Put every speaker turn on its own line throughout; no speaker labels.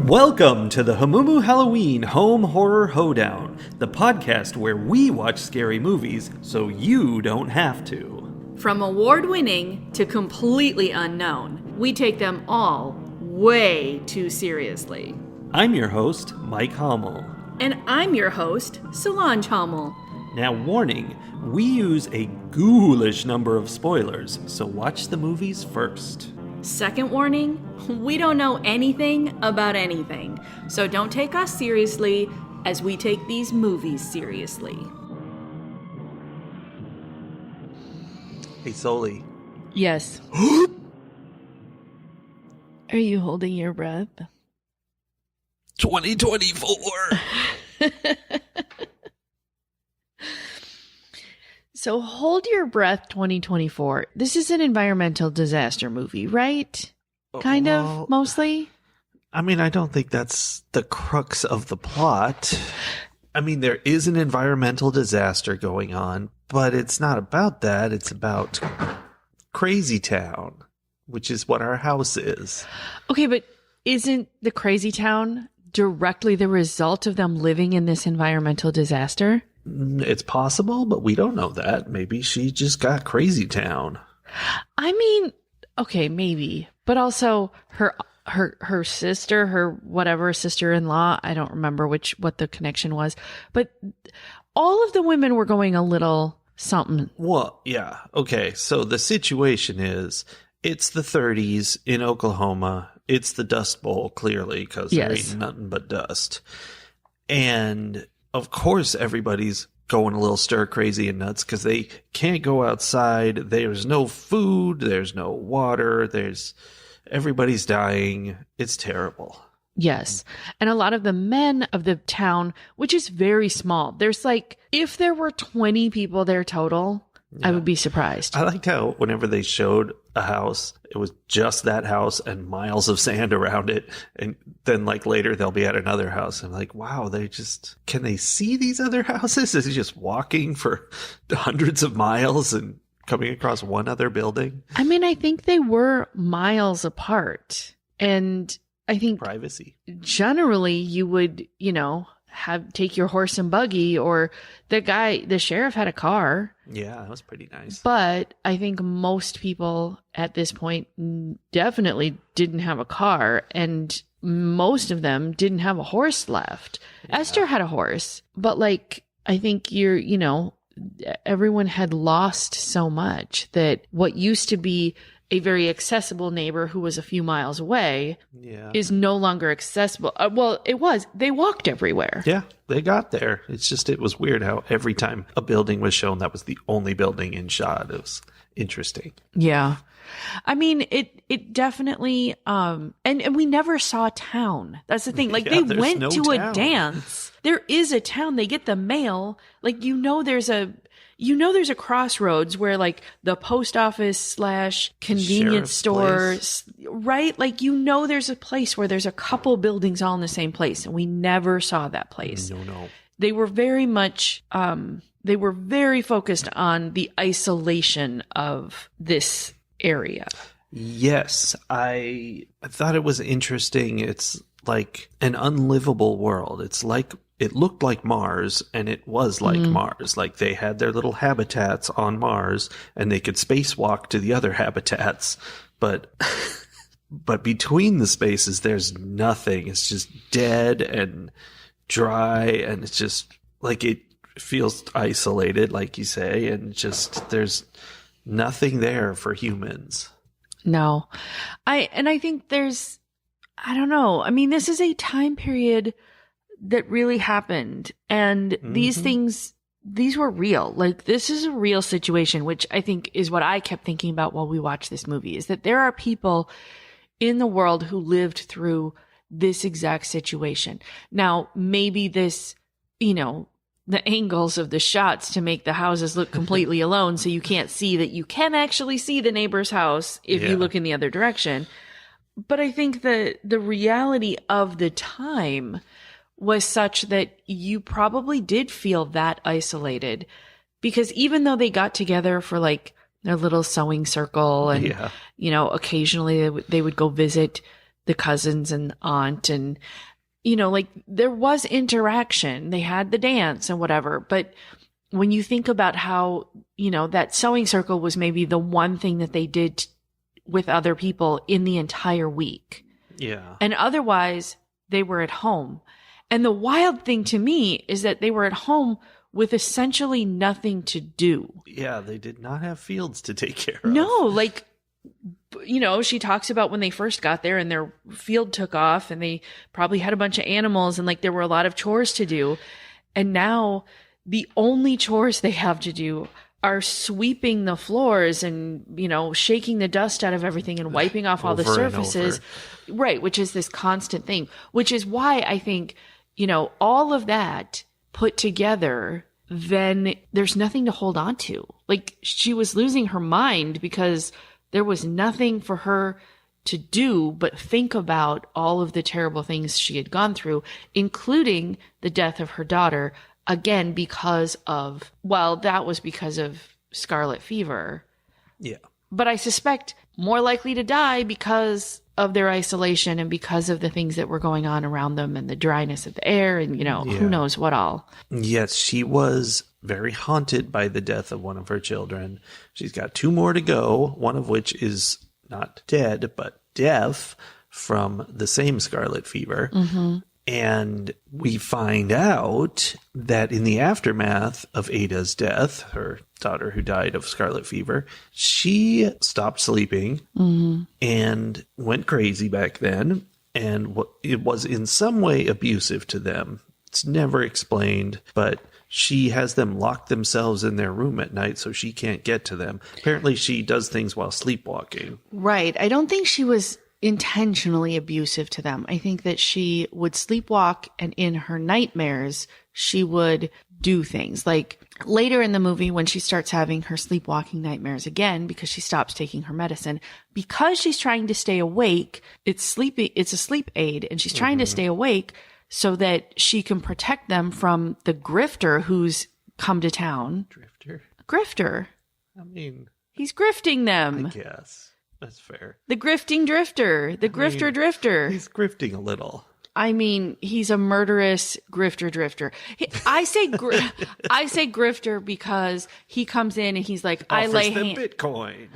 Welcome to the Hamumu Halloween Home Horror Hoedown, the podcast where we watch scary movies so you don't have to.
From award-winning to completely unknown, we take them all way too seriously.
I'm your host, Mike Hummel.
And I'm your host, Solange Hummel.
Now, warning, we use a ghoulish number of spoilers, so watch the movies first.
Second warning, we don't know anything about anything, so don't take us seriously as we take these movies seriously.
Hey, Soli.
Yes. Are you holding your breath?
2024!
So hold your breath 2024. This is an environmental disaster movie, right? Kind of, mostly?
I mean, I don't think that's the crux of the plot. I mean, there is an environmental disaster going on, but it's not about that. It's about Crazy Town, which is what our house is.
Okay, but isn't the Crazy Town directly the result of them living in this environmental disaster?
It's possible, but we don't know that. Maybe she just got Crazy Town.
I mean, okay, maybe. But also her sister, her whatever sister-in-law, I don't remember what the connection was. But all of the women were going a little something.
Well, yeah. Okay, so the situation is it's the 30s in Oklahoma. It's the Dust Bowl, clearly, because they're eating nothing but dust. And of course, everybody's going a little stir crazy and nuts because they can't go outside. There's no food. There's no water. Everybody's dying. It's terrible.
Yes. And a lot of the men of the town, which is very small, there's like, if there were 20 people there total, I would be surprised.
I liked how whenever they showed a house, it was just that house and miles of sand around it. And then like later they'll be at another house. I'm like, wow, can they see these other houses? Is he just walking for hundreds of miles and coming across one other building?
I mean, I think they were miles apart. And I think
privacy.
Generally you would, take your horse and buggy, or the sheriff had a car.
Yeah, that was pretty nice.
But I think most people at this point definitely didn't have a car, and most of them didn't have a horse left. Yeah. Esther had a horse, but I think everyone had lost so much that what used to be a very accessible neighbor who was a few miles away is no longer accessible. Well, it was. They walked everywhere.
Yeah, they got there. It's just, it was weird how every time a building was shown, that was the only building in shot. It was interesting.
Yeah. I mean, it definitely, and we never saw a town. That's the thing. They went to a dance. There is a town. They get the mail. There's a crossroads where the post office / convenience store, right? There's a place where there's a couple buildings all in the same place, and we never saw that place.
No.
They were very much, they were very focused on the isolation of this area.
Yes, I thought it was interesting. It's like an unlivable world. It looked like Mars, and it was like Mars. They had their little habitats on Mars, and they could spacewalk to the other habitats. But between the spaces, there's nothing. It's just dead and dry, and it's just it feels isolated, like you say, and just there's nothing there for humans.
No. I think I don't know. I mean, this is a time period that really happened, and these were real. This is a real situation, which I think is what I kept thinking about while we watched this movie, is that there are people in the world who lived through this exact situation. Now, maybe this, the angles of the shots to make the houses look completely alone, so you can't see that you can actually see the neighbor's house if you look in the other direction. But I think the reality of the time was such that you probably did feel that isolated, because even though they got together for their little sewing circle and, occasionally they would go visit the cousins and the aunt, and, you know, like there was interaction. They had the dance and whatever. But when you think about how, you know, that sewing circle was maybe the one thing that they did with other people in the entire week.
Yeah.
And otherwise, they were at home. And the wild thing to me is that they were at home with essentially nothing to do.
Yeah, they did not have fields to take care of.
No, like, you know, she talks about when they first got there and their field took off and they probably had a bunch of animals and like there were a lot of chores to do. And now the only chores they have to do are sweeping the floors and, you know, shaking the dust out of everything and wiping off all the surfaces. Right. Which is this constant thing, which is why I think, you know, all of that put together, then there's nothing to hold on to. Like she was losing her mind because there was nothing for her to do but think about all of the terrible things she had gone through, including the death of her daughter. Again, because of, well, that was because of scarlet fever.
Yeah.
But I suspect more likely to die because of their isolation and because of the things that were going on around them and the dryness of the air and, you know, who knows what all.
Yes, she was very haunted by the death of one of her children. She's got 2 more to go, one of which is not dead, but deaf from the same scarlet fever. Mm-hmm. And we find out that in the aftermath of Ada's death, her daughter who died of scarlet fever, she stopped sleeping and went crazy back then. And it was in some way abusive to them. It's never explained, but she has them lock themselves in their room at night so she can't get to them. Apparently she does things while sleepwalking.
Right. I don't think she was intentionally abusive to them. I think that she would sleepwalk and in her nightmares, she would do things like later in the movie when she starts having her sleepwalking nightmares again because she stops taking her medicine because she's trying to stay awake. It's a sleep aid and she's trying to stay awake so that she can protect them from the grifter who's come to town. Grifter.
I mean,
he's grifting them.
I guess. That's fair.
The grifting drifter. The grifter drifter.
He's grifting a little.
I mean, he's a murderous grifter drifter. I say grifter because he comes in and he's like, I lay
Bitcoin.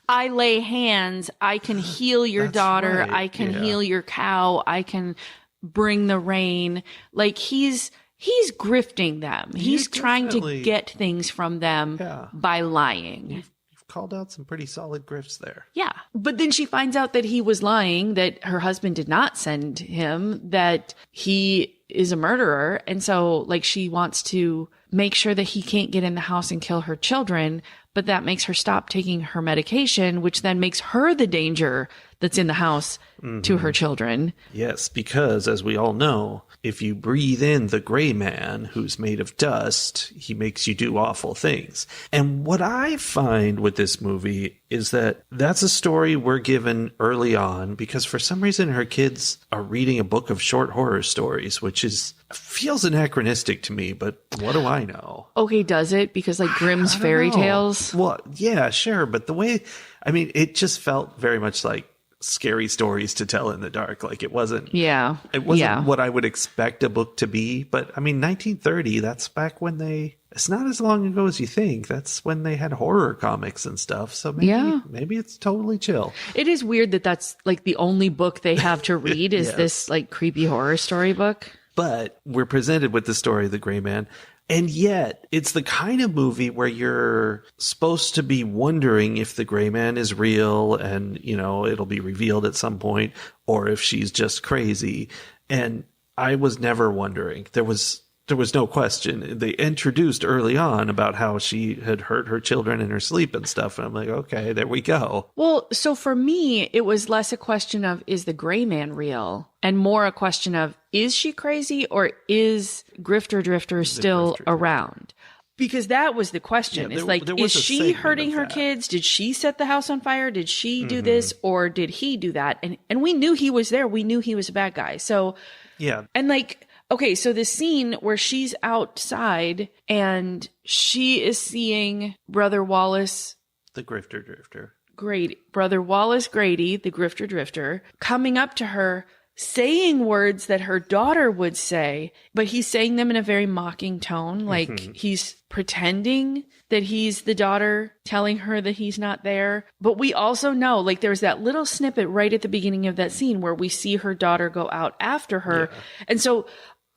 I lay hands. I can heal your daughter.
Right.
I can heal your cow. I can bring the rain. Like he's grifting them. He's trying to get things from them by lying.
You've called out some pretty solid grifts there.
Yeah. But then she finds out that he was lying, that her husband did not send him, that he is a murderer. And so like she wants to make sure that he can't get in the house and kill her children. But that makes her stop taking her medication, which then makes her the danger that's in the house to her children.
Yes, because as we all know, if you breathe in the gray man who's made of dust, he makes you do awful things. And what I find with this movie is that that's a story we're given early on because for some reason her kids are reading a book of short horror stories, which feels anachronistic to me, but what do I know?
Okay, does it? Because like Grimm's fairy tales?
Well, yeah, sure. But it just felt very much like scary stories to tell in the dark. Like it wasn't what I would expect a book to be. But I mean, 1930, that's back when it's not as long ago as you think. That's when they had horror comics and stuff. So maybe it's totally chill.
It is weird that that's like the only book they have to read is this like creepy horror story book.
But we're presented with the story of the gray man. And yet, it's the kind of movie where you're supposed to be wondering if the gray man is real and, you know, it'll be revealed at some point, or if she's just crazy. And I was never wondering. There was no question. They introduced early on about how she had hurt her children in her sleep and stuff. And I'm like, okay, there we go.
Well, so for me, it was less a question of, is the gray man real? And more a question of, is she crazy or is Grifter Drifter still around? Because that was the question.
Yeah,
it's like, is she hurting her kids? Did she set the house on fire? Did she do this or did he do that? And we knew he was there. We knew he was a bad guy. So,
yeah.
And like, okay, so the scene where she's outside and she is seeing Brother Wallace.
The Grifter Drifter.
Brother Wallace Grady, the grifter drifter, coming up to her, saying words that her daughter would say, but he's saying them in a very mocking tone. Like he's pretending that he's the daughter, telling her that he's not there. But we also know, like, there's that little snippet right at the beginning of that scene where we see her daughter go out after her. Yeah. And so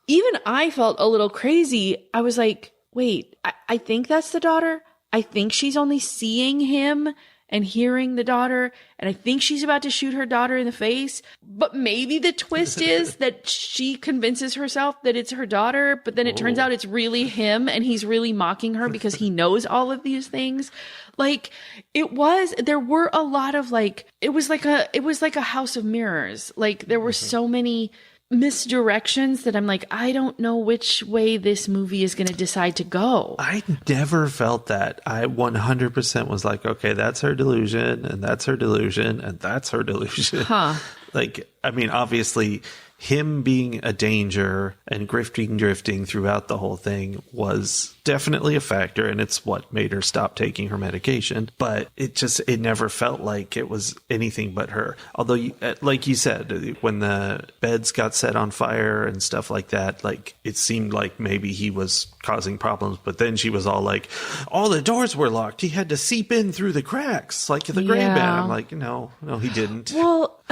even I felt a little crazy. I was like, wait, I think that's the daughter. I think she's only seeing him and hearing the daughter, and I think she's about to shoot her daughter in the face. But maybe the twist is that she convinces herself that it's her daughter, but then it turns out it's really him, and he's really mocking her because he knows all of these things. Like, there were a lot of, like, it was like a house of mirrors. Like, there were so many misdirections that I'm like, I don't know which way this movie is going to decide to go.
I never felt that. I 100% was like, okay, that's her delusion, and that's her delusion, and that's her delusion.
Huh.
Like, I mean, obviously, him being a danger and drifting throughout the whole thing was definitely a factor, and it's what made her stop taking her medication. But it never felt like it was anything but her. Although, like you said, when the beds got set on fire and stuff like that, like, it seemed like maybe he was causing problems. But then she was all like, all the doors were locked. He had to seep in through the cracks, like the gray man. I'm like, no, he didn't.
Well,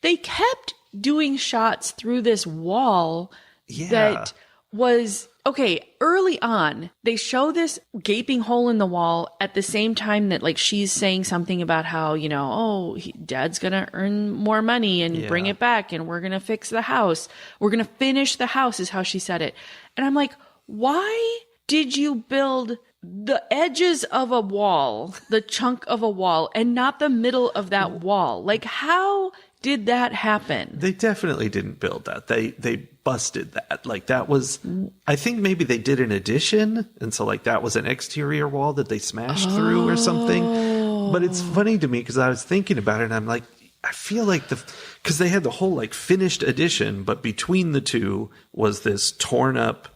they kept doing shots through this wall that was okay. Early on, they show this gaping hole in the wall at the same time that, like, she's saying something about how, dad's gonna earn more money and bring it back, and we're gonna fix the house, we're gonna finish the house, is how she said it. And I'm like, why did you build the edges of a wall, the chunk of a wall, and not the middle of that wall? Like, how did that happen?
They definitely didn't build that. They busted that. Like, that was, I think maybe they did an addition, and so, like, that was an exterior wall that they smashed through or something. But it's funny to me because I was thinking about it, and I'm like, I feel like because they had the whole, like, finished addition, but between the two was this torn up,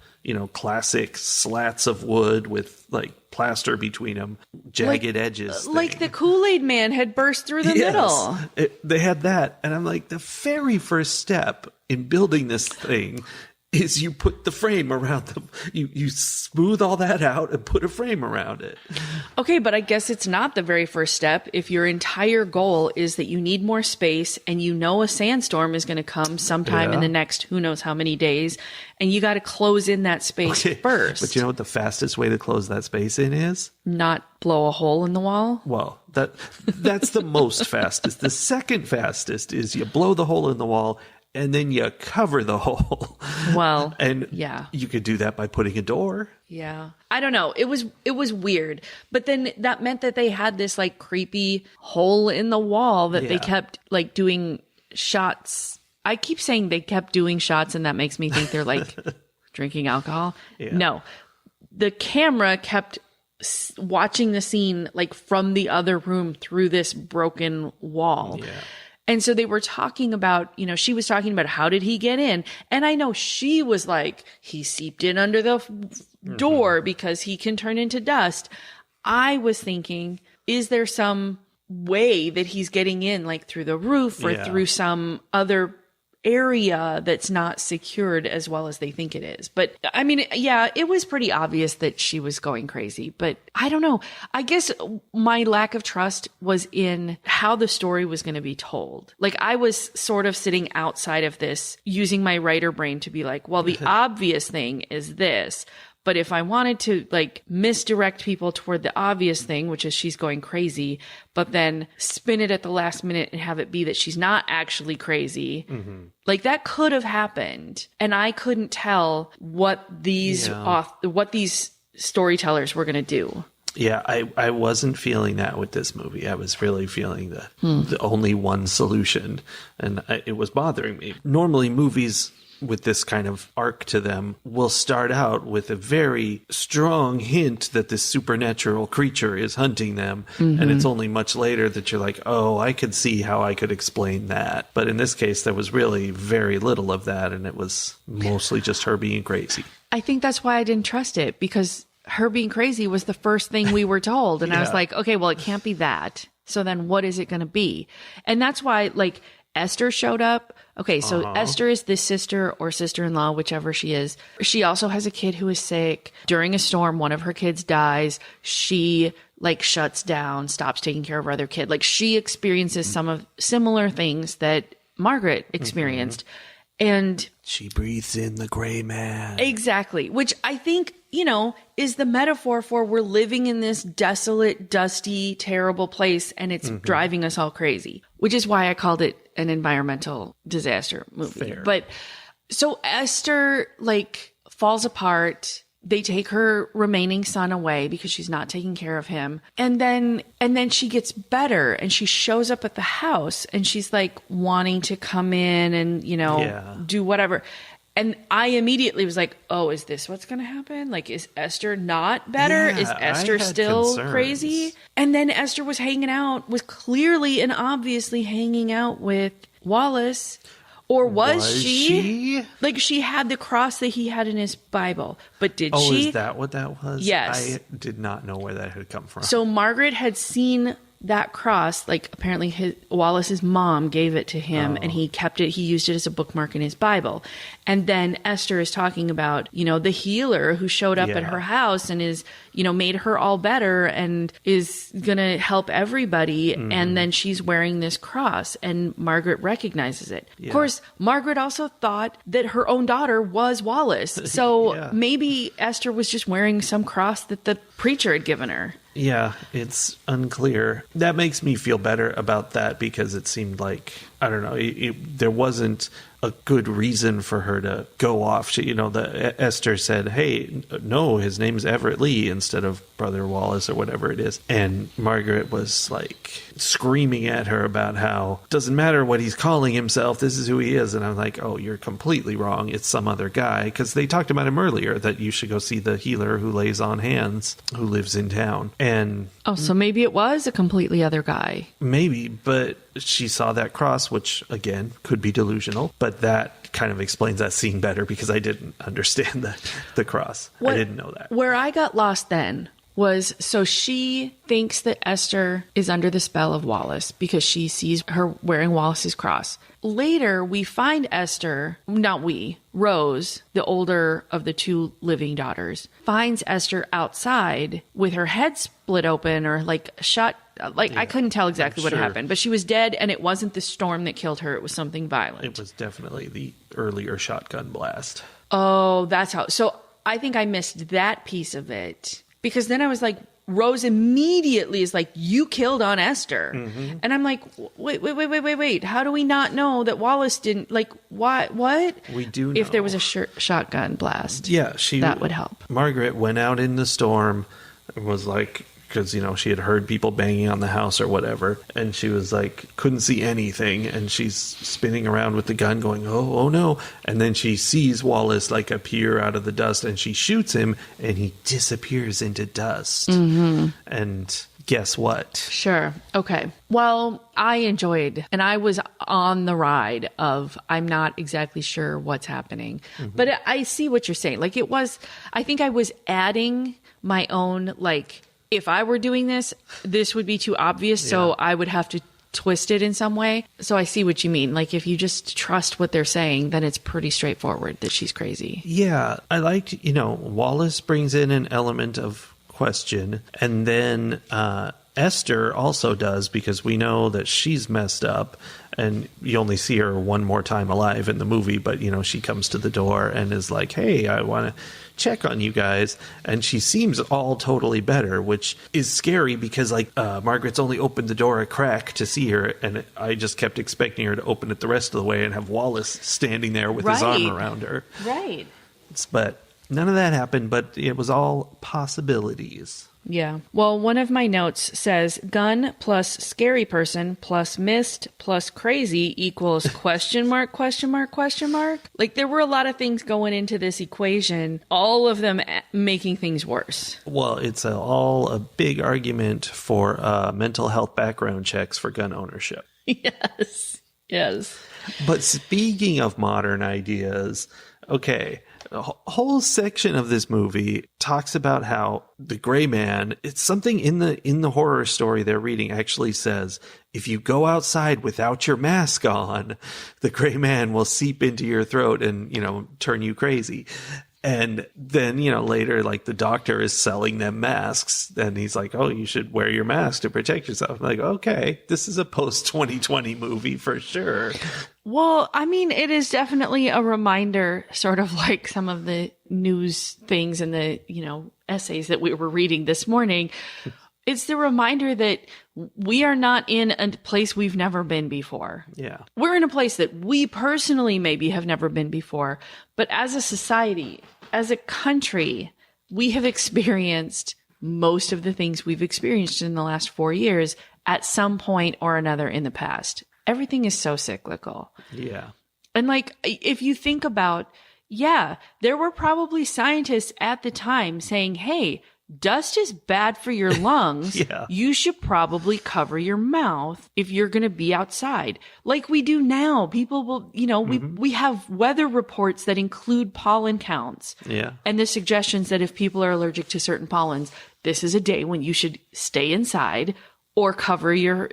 classic slats of wood with, like, plaster between them, jagged edges.
Like the Kool-Aid man had burst through the middle.
They had that. And I'm like, the very first step in building this thing is you put the frame around them. You smooth all that out and put a frame around it.
Okay, but I guess it's not the very first step if your entire goal is that you need more space and a sandstorm is going to come sometime in the next who knows how many days, and you got to close in that space first.
But you know what the fastest way to close that space in is?
Not blow a hole in the wall?
Well, that's the most fastest. The second fastest is you blow the hole in the wall and then you cover the hole.
Well,
and
yeah,
you could do that by putting a door.
Yeah. I don't know. It was weird. But then that meant that they had this, like, creepy hole in the wall that they kept, like, doing shots. I keep saying they kept doing shots, and that makes me think they're, like, drinking alcohol. Yeah. No. The camera kept watching the scene, like, from the other room through this broken wall. Yeah. And so they were talking about, she was talking about how did he get in? And I know she was like, he seeped in under the door because he can turn into dust. I was thinking, is there some way that he's getting in, like through the roof or through some other area that's not secured as well as they think it is? But I mean, yeah, it was pretty obvious that she was going crazy, but I don't know. I guess my lack of trust was in how the story was going to be told. Like, I was sort of sitting outside of this, using my writer brain to be like, well, the obvious thing is this. But if I wanted to, like, misdirect people toward the obvious thing, which is she's going crazy, but then spin it at the last minute and have it be that she's not actually crazy, like, that could have happened. And I couldn't tell what these storytellers were going to do.
Yeah, I wasn't feeling that with this movie. I was really feeling the only one solution, and it was bothering me. Normally, movies with this kind of arc to them will start out with a very strong hint that this supernatural creature is hunting them. And it's only much later that you're like, oh, I could see how I could explain that. But in this case, there was really very little of that, and it was mostly just her being crazy.
I think that's why I didn't trust it, because her being crazy was the first thing we were told. And I was like, okay, well, it can't be that. So then what is it going to be? And that's why, like, Esther showed up. Okay, so Esther is the sister or sister-in-law, whichever she is. She also has a kid who is sick. During a storm, one of her kids dies. She, like, shuts down, stops taking care of her other kid. Like, she experiences some of similar things that Margaret experienced. And
she breathes in the gray man.
Exactly. Which I think, you know, is the metaphor for we're living in this desolate, dusty, terrible place and it's driving us all crazy, which is why I called it an environmental disaster movie.
Fair.
But so Esther, like, falls apart. They take her remaining son away because she's not taking care of him. And then she gets better and she shows up at the house and she's like wanting to come in and, you know, do whatever. And I immediately was like, oh, is this what's going to happen? Like, is Esther not better?
Yeah,
is Esther still
concerns.
crazy? And then Esther was clearly and obviously hanging out with Wallace. Or was she? Like, she had the cross that he had in his Bible. But did she?
Oh, is that what that was?
Yes.
I did not know where that had come from.
So Margaret had seen that cross. Like, apparently Wallace's mom gave it to him and he kept it. He used it as a bookmark in his Bible. And then Esther is talking about, you know, the healer who showed up at her house and is, you know, made her all better and is going to help everybody. And then she's wearing this cross and Margaret recognizes it. Yeah. Of course, Margaret also thought that her own daughter was Wallace. So maybe Esther was just wearing some cross that the preacher had given her.
Yeah, it's unclear. That makes me feel better about that because it seemed like, I don't know, there wasn't a good reason for her to go off. She, you know, Esther said, hey, no, his name's Everett Lee instead of Brother Wallace or whatever it is. And Margaret was like screaming at her about how it doesn't matter what he's calling himself. This is who he is. And I'm like, oh, you're completely wrong. It's some other guy. Because they talked about him earlier, that you should go see the healer who lays on hands, who lives in town. And
so maybe it was a completely other guy.
Maybe, but she saw that cross, which again could be delusional, but that kind of explains that scene better because I didn't understand the cross. I didn't know that.
Where I got lost then was, so she thinks that Esther is under the spell of Wallace because she sees her wearing Wallace's cross. Later, we find Esther, Rose, the older of the two living daughters, finds Esther outside with her head split open or like shot. Like, I couldn't tell exactly what had happened, but she was dead and it wasn't the storm that killed her. It was something violent.
It was definitely the earlier shotgun blast.
Oh, that's how. So I think I missed that piece of it because then I was like, Rose immediately is like, you killed Aunt Esther. Mm-hmm. And I'm like, wait. How do we not know that Wallace didn't, like, what?
We do know.
If there was a shotgun blast.
Yeah,
that would help.
Margaret went out in the storm and was like, because, you know, she had heard people banging on the house or whatever, and she was like, couldn't see anything, and she's spinning around with the gun going, oh no, and then she sees Wallace like appear out of the dust, and she shoots him, and he disappears into dust. Mm-hmm. And guess what?
Sure. Okay. Well, I enjoyed, and I was on the ride of, I'm not exactly sure what's happening, but I see what you're saying. Like, I think I was adding my own, like, if I were doing this would be too obvious, so I would have to twist it in some way. So I see what you mean. Like, if you just trust what they're saying, then it's pretty straightforward that she's crazy.
Yeah, I liked, you know, Wallace brings in an element of question, and then Esther also does, because we know that she's messed up, and you only see her one more time alive in the movie, but, you know, she comes to the door and is like, hey, I want to check on you guys, and she seems all totally better, which is scary because, like, Margaret's only opened the door a crack to see her, and I just kept expecting her to open it the rest of the way and have Wallace standing there with his arm around her.
Right.
But none of that happened, but it was all possibilities.
Yeah. Well, one of my notes says gun plus scary person plus mist plus crazy equals question mark, question mark, question mark. Like, there were a lot of things going into this equation, all of them making things worse.
Well, it's all a big argument for mental health background checks for gun ownership.
Yes.
But speaking of modern ideas, okay, A whole section of this movie talks about how the gray man, it's something in the horror story they're reading actually says, if you go outside without your mask on, the gray man will seep into your throat and, turn you crazy. And then, later, like the doctor is selling them masks and he's like, oh, you should wear your mask to protect yourself. I'm like, okay, this is a post 2020 movie for sure.
Well, I mean, it is definitely a reminder, sort of like some of the news things and the, essays that we were reading this morning. It's the reminder that we are not in a place we've never been before.
Yeah.
We're in a place that we personally maybe have never been before, but as a society, as a country, we have experienced most of the things we've experienced in the last 4 years at some point or another in the past. Everything is so cyclical.
Yeah.
And like, if you think about, there were probably scientists at the time saying, hey, dust is bad for your lungs.
Yeah.
You should probably cover your mouth if you're going to be outside. Like we do now. People will, we have weather reports that include pollen counts.
Yeah.
And the suggestions that if people are allergic to certain pollens, this is a day when you should stay inside or cover your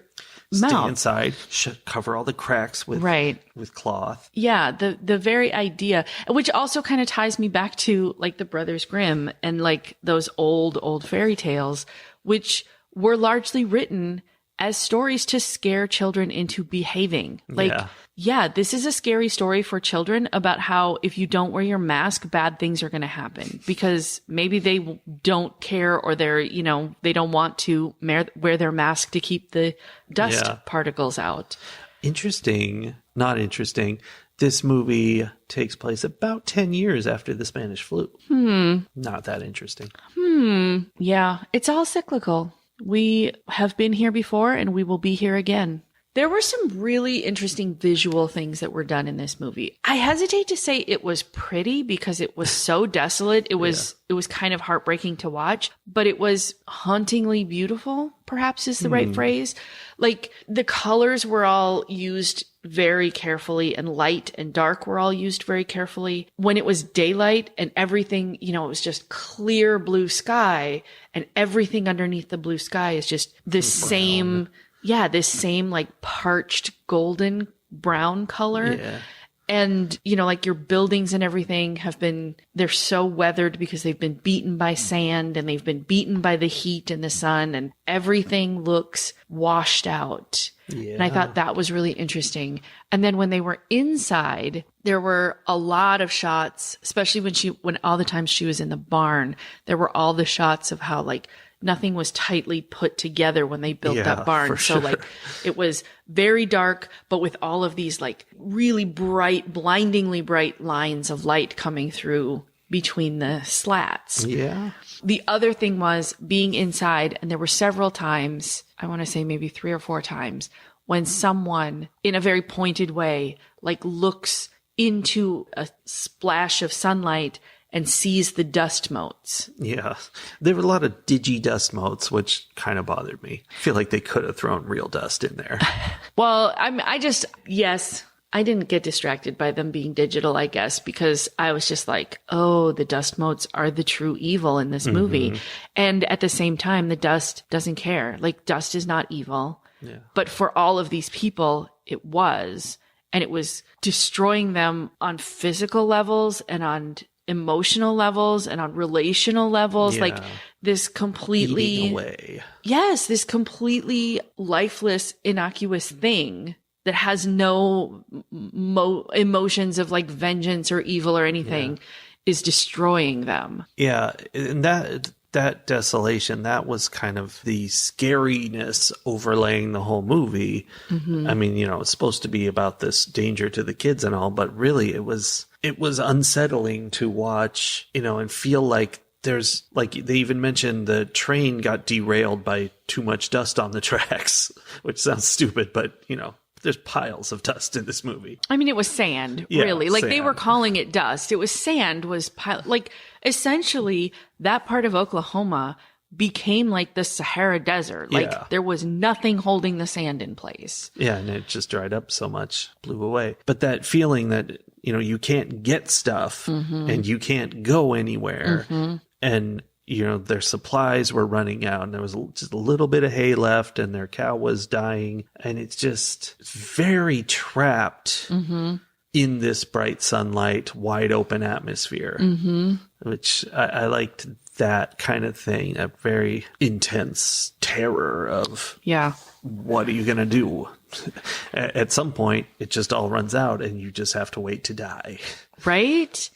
mouth.
Stay inside, should cover all the cracks with cloth.
Yeah, the very idea, which also kind of ties me back to like the Brothers Grimm and like those old fairy tales, which were largely written as stories to scare children into behaving. Like, this is a scary story for children about how if you don't wear your mask, bad things are going to happen because maybe they don't care or they're, they don't want to wear their mask to keep the dust particles out.
Interesting. Not interesting. This movie takes place about 10 years after the Spanish flu. Not that interesting.
Yeah, it's all cyclical. We have been here before and we will be here again. There were some really interesting visual things that were done in this movie. I hesitate to say it was pretty because it was so desolate. It was kind of heartbreaking to watch, but it was hauntingly beautiful, perhaps is the right phrase. Like the colors were all used very carefully and light and dark were all used very carefully. When it was daylight and everything, it was just clear blue sky and everything underneath the blue sky is just the same. Yeah, this same like parched golden brown color.
Yeah.
And, like your buildings and everything they're so weathered because they've been beaten by sand and they've been beaten by the heat and the sun and everything looks washed out. Yeah. And I thought that was really interesting. And then when they were inside, there were a lot of shots, especially when all the times she was in the barn, there were all the shots of how like nothing was tightly put together when they built that barn. So like it was very dark, but with all of these like really bright, blindingly bright lines of light coming through between the slats.
Yeah.
The other thing was being inside, and there were several times, I want to say maybe 3 or 4 times, when someone in a very pointed way, like looks into a splash of sunlight and sees the dust motes. Yeah.
There were a lot of digi dust motes, which kind of bothered me. I feel like they could have thrown real dust in there.
Well, I didn't get distracted by them being digital, I guess, because I was just like, oh, the dust motes are the true evil in this movie. And at the same time, the dust doesn't care. Like, dust is not evil. Yeah. But for all of these people, it was. And it was destroying them on physical levels and on emotional levels and on relational levels. Like this completely
eating away.
Yes, this completely lifeless, innocuous thing that has no emotions of like vengeance or evil or anything is destroying them.
Yeah, and that desolation, that was kind of the scariness overlaying the whole movie. I mean, it's supposed to be about this danger to the kids and all, but really it was unsettling to watch, and feel like there's, like, they even mentioned the train got derailed by too much dust on the tracks, which sounds stupid, but, there's piles of dust in this movie.
I mean, it was sand, really. Like, they were calling it dust. It was sand, like, essentially, that part of Oklahoma became like the Sahara Desert. Like, there was nothing holding the sand in place.
Yeah, and it just dried up so much, blew away. But that feeling that you can't get stuff and you can't go anywhere. And, their supplies were running out and there was just a little bit of hay left and their cow was dying. And it's just very trapped in this bright sunlight, wide open atmosphere, which I liked that kind of thing, a very intense terror of what are you going to do? At some point, it just all runs out and you just have to wait to die.
Right?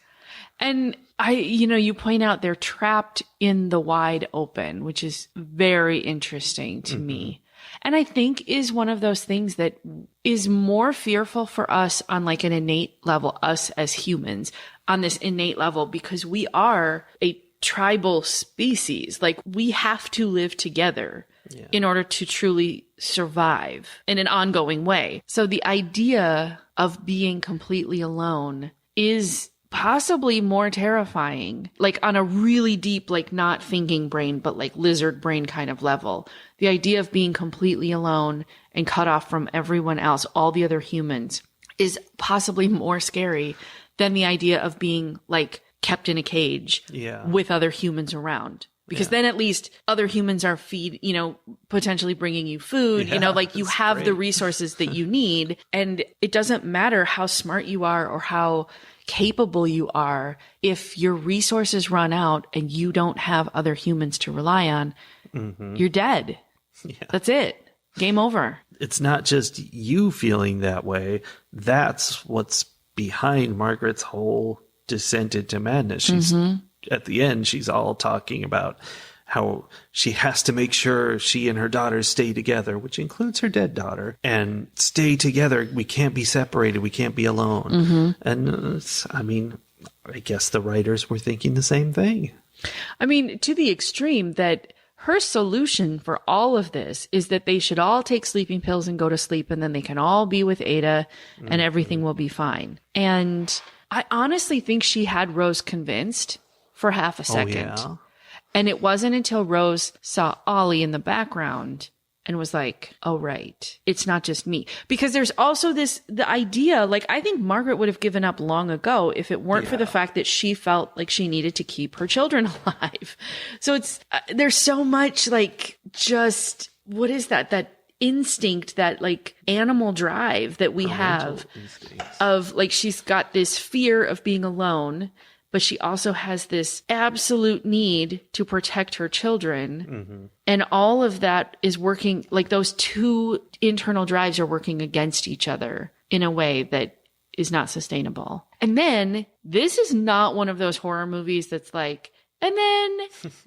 And you point out they're trapped in the wide open, which is very interesting to me. And I think is one of those things that is more fearful for us on like an innate level, us as humans on this innate level, because we are a tribal species. Like we have to live together in order to truly survive in an ongoing way. So the idea of being completely alone is possibly more terrifying, like on a really deep, like not thinking brain, but like lizard brain kind of level. The idea of being completely alone and cut off from everyone else, all the other humans, is possibly more scary than the idea of being like kept in a cage with other humans around. Because then at least other humans are potentially bringing you food, like you have the resources that you need. And it doesn't matter how smart you are or how capable you are. If your resources run out and you don't have other humans to rely on, you're dead. That's it. Game over.
It's not just you feeling that way. That's what's behind Margaret's whole descent into madness. She's at the end, she's all talking about how she has to make sure she and her daughters stay together, which includes her dead daughter, and stay together. We can't be separated. We can't be alone. And I guess the writers were thinking the same thing.
I mean, to the extreme that her solution for all of this is that they should all take sleeping pills and go to sleep, and then they can all be with Ada and everything will be fine. And I honestly think she had Rose convinced for half a second. And it wasn't until Rose saw Ollie in the background and was like, oh, right, it's not just me. Because there's also the idea, like, I think Margaret would have given up long ago if it weren't for the fact that she felt like she needed to keep her children alive. So it's, there's so much like, just, what is that instinct, that like animal drive that we have of like, she's got this fear of being alone, but she also has this absolute need to protect her children. And all of that is working, like those two internal drives are working against each other in a way that is not sustainable. And then this is not one of those horror movies that's like, and then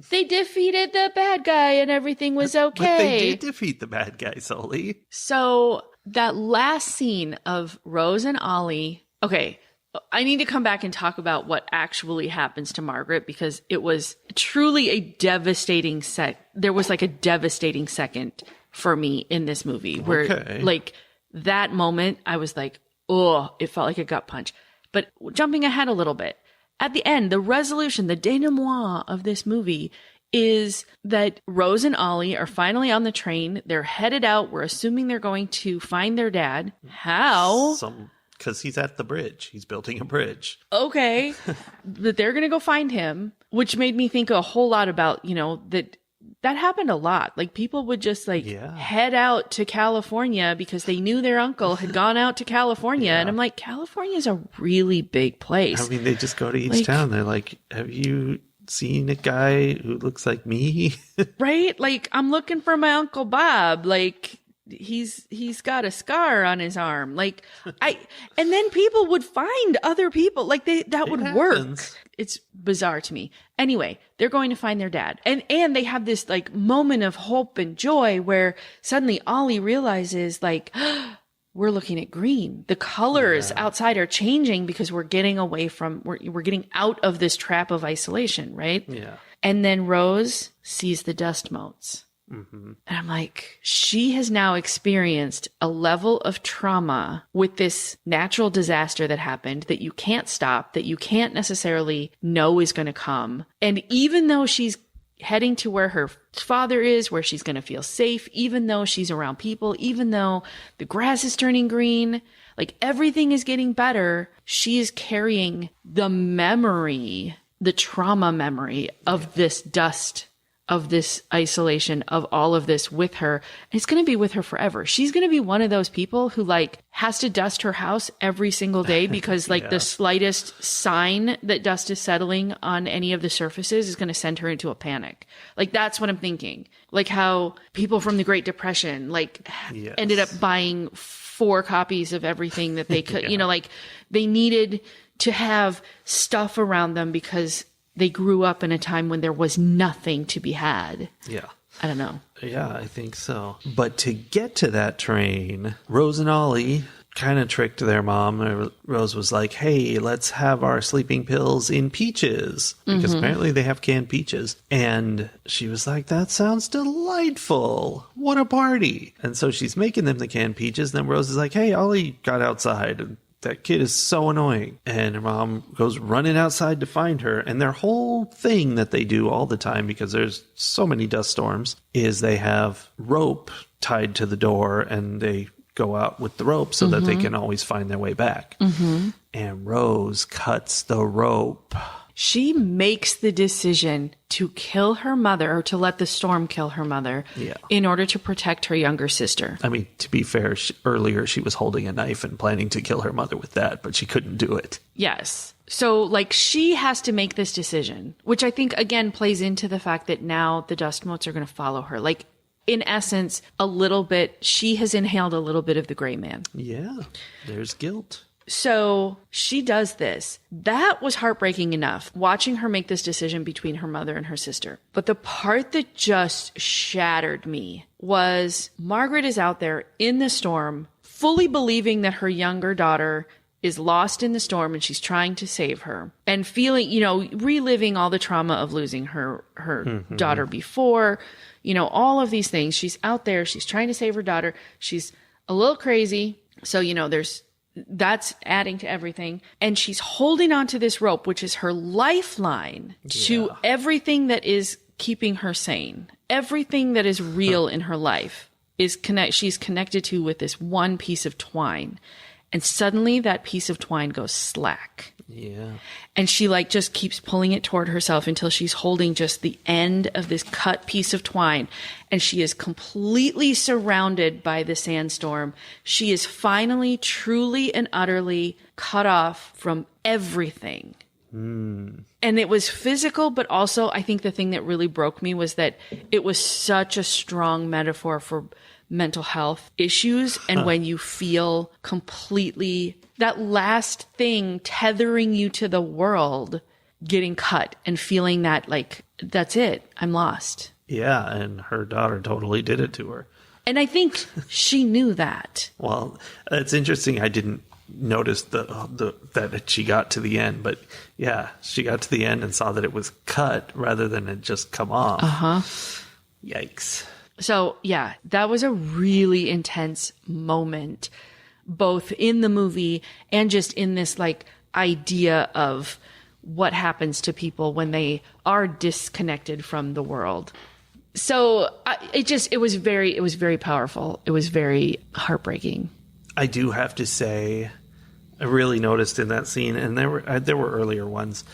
they defeated the bad guy and everything was okay.
But they did defeat the bad guy, Sully.
So that last scene of Rose and Ollie, okay, I need to come back and talk about what actually happens to Margaret, because it was truly a devastating there was like a devastating second for me in this movie where like that moment I was like, oh, it felt like a gut punch. But jumping ahead a little bit, at the end, the resolution, the denouement of this movie is that Rose and Ollie are finally on the train. They're headed out. We're assuming they're going to find their dad. How?
Because he's at the bridge. He's building a bridge.
Okay. But they're going to go find him, which made me think a whole lot about, that happened a lot. Like people would just head out to California because they knew their uncle had gone out to California. And I'm like, California is a really big place.
I mean, they just go to each town. They're like, have you seen a guy who looks like me?
Right? Like, I'm looking for my Uncle Bob. Like, he's got a scar on his arm. Like, and then people would find other people. Like, that would work. It's bizarre to me. Anyway, they're going to find their dad. And they have this like moment of hope and joy where suddenly Ollie realizes like, we're looking at green. The colors outside are changing because we're getting away from, we're getting out of this trap of isolation, right?
Yeah.
And then Rose sees the dust motes. And I'm like, she has now experienced a level of trauma with this natural disaster that happened that you can't stop, that you can't necessarily know is going to come. And even though she's heading to where her father is, where she's going to feel safe, even though she's around people, even though the grass is turning green. Like everything is getting better. She is carrying the memory, the trauma memory of this dust, of this isolation, of all of this with her. And it's going to be with her forever. She's going to be one of those people who like has to dust her house every single day because like the slightest sign that dust is settling on any of the surfaces is going to send her into a panic. Like that's what I'm thinking. Like how people from the Great Depression like ended up buying 4 copies of everything that they could, you know, like they needed to have stuff around them because they grew up in a time when there was nothing to be had.
Yeah.
I don't know.
Yeah, I think so. But to get to that train, Rose and Ollie kind of tricked their mom. Rose was like, hey, let's have our sleeping pills in peaches. Because apparently they have canned peaches. And she was like, that sounds delightful. What a party. And so she's making them the canned peaches. Then Rose is like, hey, Ollie got outside. And that kid is so annoying. And her mom goes running outside to find her. And their whole thing that they do all the time, because there's so many dust storms, is they have rope tied to the door and they go out with the rope so that they can always find their way back. And Rose cuts the rope.
She makes the decision to kill her mother, or to let the storm kill her mother, in order to protect her younger sister.
I mean, to be fair, earlier she was holding a knife and planning to kill her mother with that, but she couldn't do it.
Yes. So, like, she has to make this decision, which I think, again, plays into the fact that now the dust motes are going to follow her. Like, in essence, a little bit, she has inhaled a little bit of the gray man.
Yeah, there's guilt.
So she does this. That was heartbreaking enough, watching her make this decision between her mother and her sister. But the part that just shattered me was Margaret is out there in the storm, fully believing that her younger daughter is lost in the storm and she's trying to save her, and feeling, you know, reliving all the trauma of losing her daughter before, you know, all of these things. She's out there. She's trying to save her daughter. She's a little crazy. So, you know, that's adding to everything. And she's holding on to this rope, which is her lifeline to everything that is keeping her sane. Everything that is real in her life is she's connected to with this one piece of twine. And suddenly that piece of twine goes slack.
Yeah.
And she like just keeps pulling it toward herself until she's holding just the end of this cut piece of twine. And she is completely surrounded by the sandstorm. She is finally, truly and utterly cut off from everything. And it was physical, but also I think the thing that really broke me was that it was such a strong metaphor for mental health issues. And when you feel completely, that last thing tethering you to the world getting cut and feeling that like, that's it, I'm lost.
Yeah, and her daughter totally did it to her.
And I think she knew that.
Well, it's interesting. I didn't notice that she got to the end, but yeah, she got to the end and saw that it was cut rather than it just come off. Yikes.
So yeah, that was a really intense moment, both in the movie and just in this like idea of what happens to people when they are disconnected from the world. So it was very powerful. It was very heartbreaking.
I do have to say, I really noticed in that scene, and there were earlier ones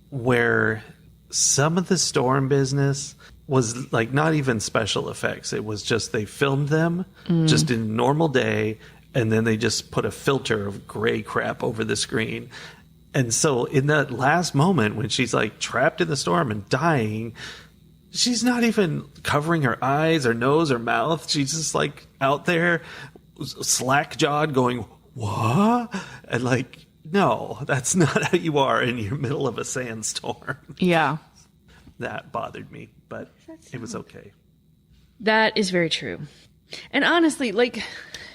where some of the storm business was like not even special effects. It was just they filmed them just in a normal day, and then they just put a filter of gray crap over the screen. And so in that last moment when she's like trapped in the storm and dying, she's not even covering her eyes or nose or mouth. She's just like out there slack-jawed going, what? And like, no, that's not how you are in your middle of a sandstorm.
Yeah.
That bothered me, but it was okay.
That is very true. And honestly, like,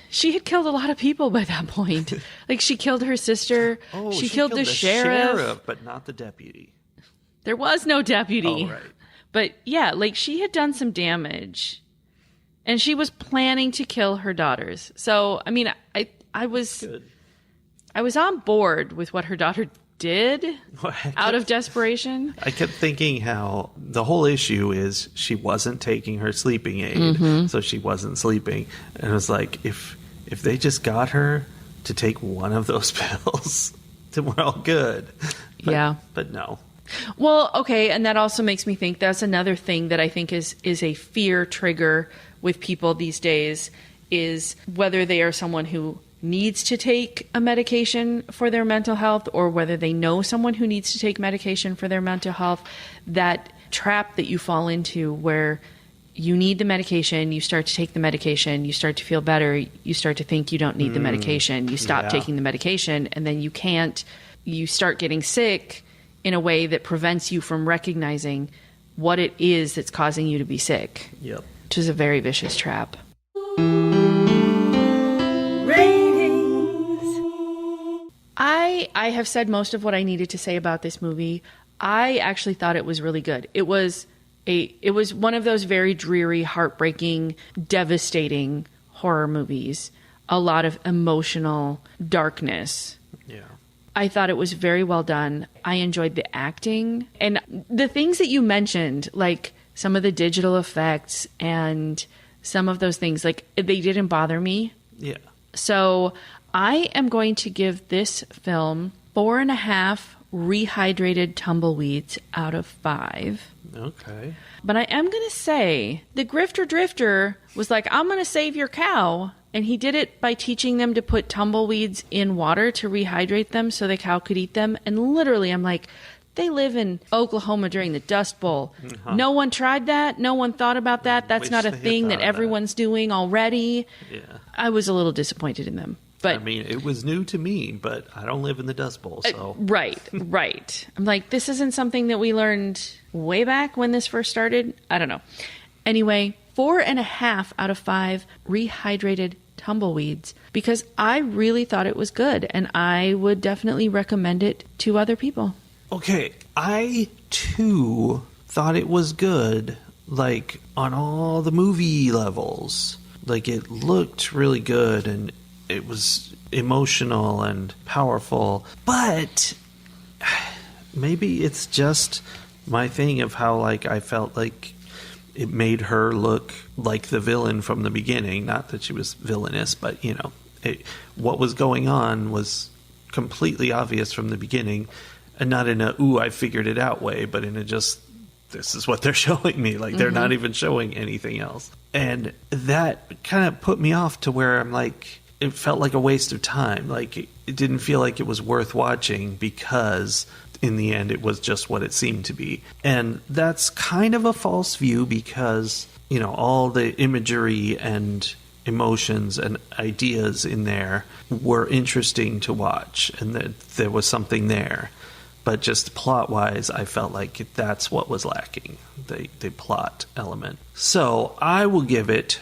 she had killed a lot of people by that point. Like, she killed her sister.
Oh,
she killed the sheriff.
But not the deputy.
There was no deputy.
Oh, right.
But yeah, like, she had done some damage. And she was planning to kill her daughters. So, I mean, I was
Good.
I was on board with what her daughter did out of desperation.
I kept thinking how the whole issue is she wasn't taking her sleeping aid, so she wasn't sleeping. And it was like, if they just got her to take one of those pills, then we're all good. But no.
Well, okay, and that also makes me think that's another thing that I think is a fear trigger with people these days, is whether they are someone who needs to take a medication for their mental health or whether they know someone who needs to take medication for their mental health. That trap that you fall into where you need the medication, you start to take the medication, you start to feel better, you start to think you don't need the medication, you stop taking the medication, and then you start getting sick in a way that prevents you from recognizing what it is that's causing you to be sick.
Yep.
Which is a very vicious trap. I have said most of what I needed to say about this movie. I actually thought it was really good. It was one of those very dreary, heartbreaking, devastating horror movies. A lot of emotional darkness.
Yeah.
I thought it was very well done. I enjoyed the acting and the things that you mentioned, like some of the digital effects and some of those things, like they didn't bother me.
Yeah.
So I am going to give this film 4.5 rehydrated tumbleweeds out of 5.
Okay.
But I am going to say the Grifter Drifter was like, I'm going to save your cow. And he did it by teaching them to put tumbleweeds in water to rehydrate them so the cow could eat them. And literally, I'm like, they live in Oklahoma during the Dust Bowl. No one tried that. No one thought about that. That's not a thing that everyone's doing already.
Yeah.
I was a little disappointed in them. But
I mean, it was new to me, but I don't live in the Dust Bowl, so.
Right. I'm like, this isn't something that we learned way back when this first started. I don't know. Anyway, 4.5 out of 5 rehydrated tumbleweeds, because I really thought it was good, and I would definitely recommend it to other people.
Okay, I too thought it was good, like on all the movie levels. Like it looked really good and it was emotional and powerful, but maybe it's just my thing of how like I felt like it made her look like the villain from the beginning. Not that she was villainous, but you know, what was going on was completely obvious from the beginning, and not in a "ooh, I figured it out" way, but in a just this is what they're showing me. Like they're not even showing anything else, and that kind of put me off to where I'm like, it felt like a waste of time. Like it didn't feel like it was worth watching because in the end it was just what it seemed to be. And that's kind of a false view because, you know, all the imagery and emotions and ideas in there were interesting to watch and that there was something there. But just plot-wise, I felt like that's what was lacking, the plot element. So I will give it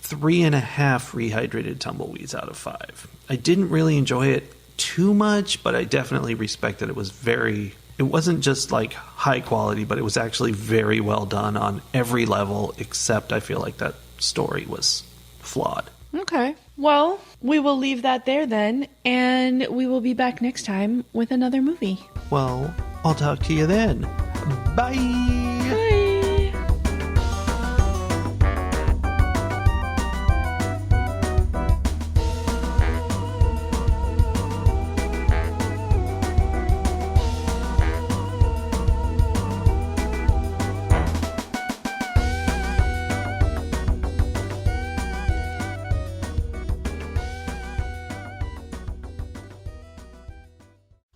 3.5 rehydrated tumbleweeds out of 5. I didn't really enjoy it too much, but I definitely respect that it wasn't just like high quality, but it was actually very well done on every level, except I feel like that story was flawed.
Okay. Well, we will leave that there then, and we will be back next time with another movie.
Well, I'll talk to you then. Bye!
Bye!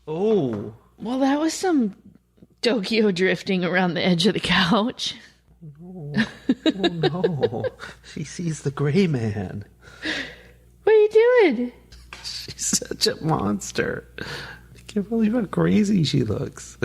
Oh.
Well, that was some Tokyo drifting around the edge of the couch.
Oh no. She sees the gray man.
What are you doing?
She's such a monster. I can't believe how crazy she looks.